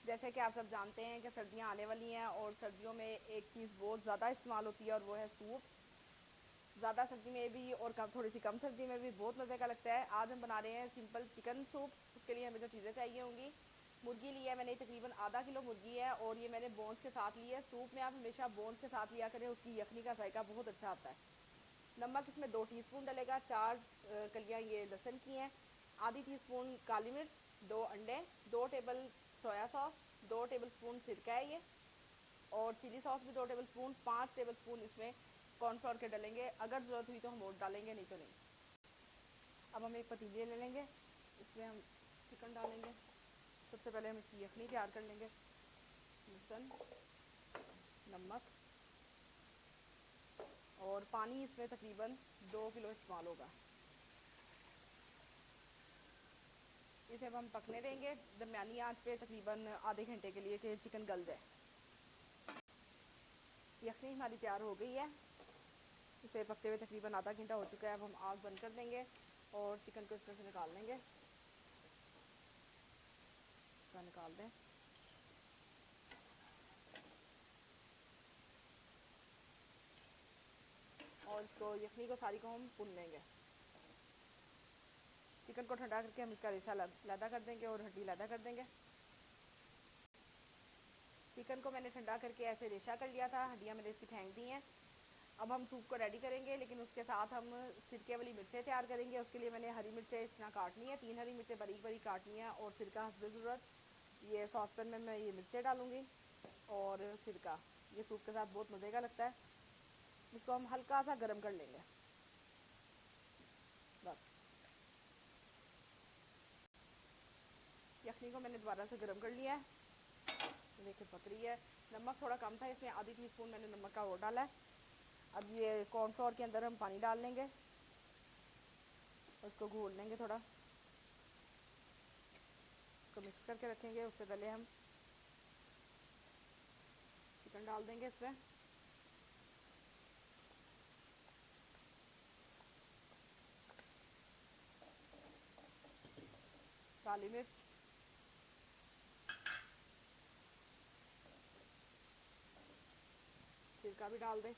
जैसे कि आप सब जानते हैं कि सर्दियां आने वाली हैं और सर्दियों में एक चीज़ बहुत ज़्यादा इस्तेमाल होती है और वो है सूप। ज़्यादा सर्दी में भी और कम थोड़ी सी कम सर्दी में भी बहुत मज़े का लगता है। आज हम बना रहे हैं सिंपल चिकन सूप। उसके लिए हमें जो चीज़ें चाहिए होंगी, मुर्गी ली है मैंने तकरीबन आधा किलो मुर्गी है और ये मैंने बोन्स के साथ ली है। सूप में आप हमेशा बोन्स के साथ लिया करें, उसकी यखनी का जायका बहुत अच्छा आता है। नमक इसमें 2 टीस्पून डलेगा, 4 कलियाँ ये लहसुन की हैं, आधी टीस्पून काली मिर्च, 2 अंडे, 2 table soya sauce, 2 table spoon सिरका है ये, और चिली सॉस भी 2 टेबल स्पून, 5 टेबल स्पून इसमें कॉर्नफ्लोर के डालेंगे। अगर ज़रूरत हुई तो हम और डालेंगे, नहीं तो नहीं। अब हम एक पतीले ले लेंगे, इसमें हम चिकन डालेंगे। सबसे पहले हम इसकी यखनी तैयार कर लेंगे। लहसुन, नमक और पानी इसमें तकरीबन 2 किलो इस्तेमाल होगा। इसे अब हम पकने देंगे दरमियानी आंच पे तकरीबन आधे घंटे के लिए कि चिकन गल जाए। यखनी हमारी तैयार हो गई है, इसे पकते हुए तकरीबन आधा घंटा हो चुका है। अब हम आग बंद कर देंगे और चिकन को इस तरह से निकाल लेंगे। इसका निकाल दें। और इसको यखनी को सारी को हम भून लेंगे। चिकन को ठंडा करके हम इसका रेशा लैदा कर देंगे और हड्डी लैदा कर देंगे। चिकन को मैंने ठंडा करके ऐसे रेशा कर लिया था, हड्डियाँ मैंने इसकी फेंक दी हैं। अब हम सूप को रेडी करेंगे, लेकिन उसके साथ हम सिरके वाली मिर्चें तैयार करेंगे। उसके लिए मैंने हरी मिर्चें इस तरह काटनी है, 3 हरी मिर्चें बारीक बारीक काटनी है और सिरका हस्बे ज़रूरत। ये सॉसपैन में मैं ये मिर्चें डालूँगी और सिरका, ये सूप के साथ बहुत मज़े का लगता है। इसको हम हल्का सा गर्म कर लेंगे बस। यखनी को मैंने दोबारा से गर्म कर लिया है, देखिए पक रही है। नमक थोड़ा कम था, इसमें आधी टीस्पून मैंने नमक का और डाला है। अब ये कॉर्नफ्लोर के अंदर हम पानी डाल लेंगे, उसको घोल लेंगे थोड़ा, इसको मिक्स करके रखेंगे। उससे पहले हम चिकन डाल देंगे इसमें। काली मिर्च, सिरका भी डाल दें।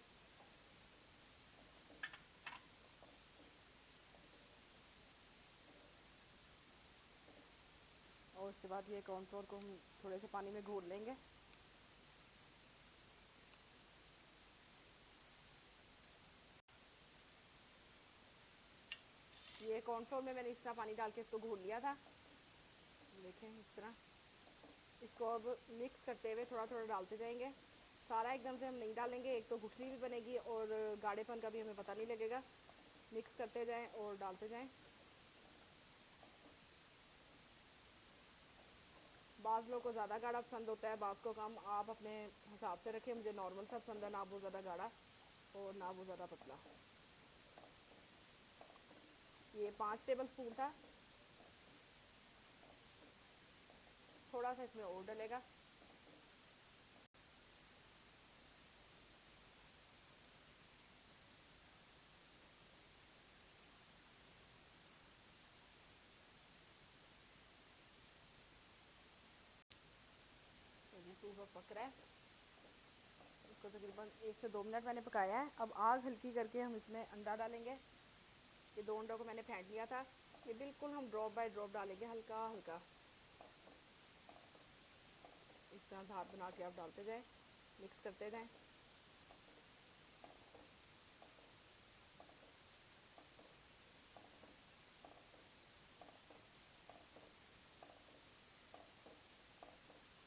और उसके बाद ये कॉर्नफ्लोर को हम थोड़े से पानी में घोल लेंगे। ये कॉर्नफ्लोर में मैंने इस तरह पानी डाल के इसको घोल लिया था, देखें इस तरह। इसको अब मिक्स करते हुए थोड़ा थोड़ा डालते जाएंगे। सारा एकदम से हम नहीं डालेंगे, एक तो गुठली भी बनेगी और गाढ़ेपन का भी हमें पता नहीं लगेगा। मिक्स करते जाएं और डालते जाएं। बाज़ लोगों को ज़्यादा गाढ़ा पसंद होता है, बाज़ को कम। आप अपने हिसाब से रखें, मुझे नॉर्मल सा पसंद है, ना बहुत ज़्यादा गाढ़ा और ना बहुत ज़्यादा पतला। ये 5 टेबल स्पून था, थोड़ा सा इसमें और डलेगा। तो ये सूप अब पक रहा है, इसको तकरीबन 1 से 2 मिनट मैंने पकाया है। अब आग हल्की करके हम इसमें अंडा डालेंगे। ये 2 अंडों को मैंने फेंट लिया था, ये बिल्कुल हम ड्रॉप बाय ड्रॉप डालेंगे, हल्का हल्का। इस तरह धार बना के आप डालते जाएं, मिक्स करते जाएं।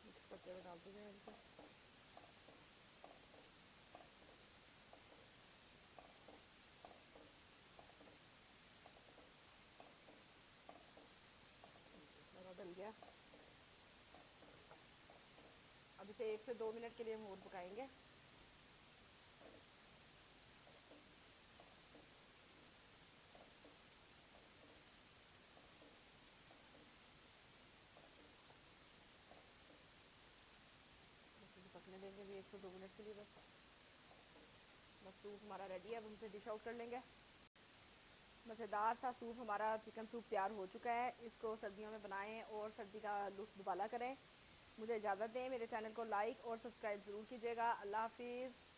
मिक्स करते हुए डालते जाएं इसे। सारा डल गया। अब इसे 1 से 2 मिनट के लिए हम और पकाएंगे। इसे पकने देंगे भी 1 से 2 मिनट के लिए बस। सूप हमारा रेडी है, अब हम इसे डिश आउट कर लेंगे। मज़ेदार सा सूप हमारा चिकन सूप तैयार हो चुका है। इसको सर्दियों में बनाएं और सर्दी का लुत्फ़ दुबाला करें। मुझे इजाज़त दें। मेरे चैनल को लाइक और सब्सक्राइब ज़रूर कीजिएगा। अल्लाह हाफिज़।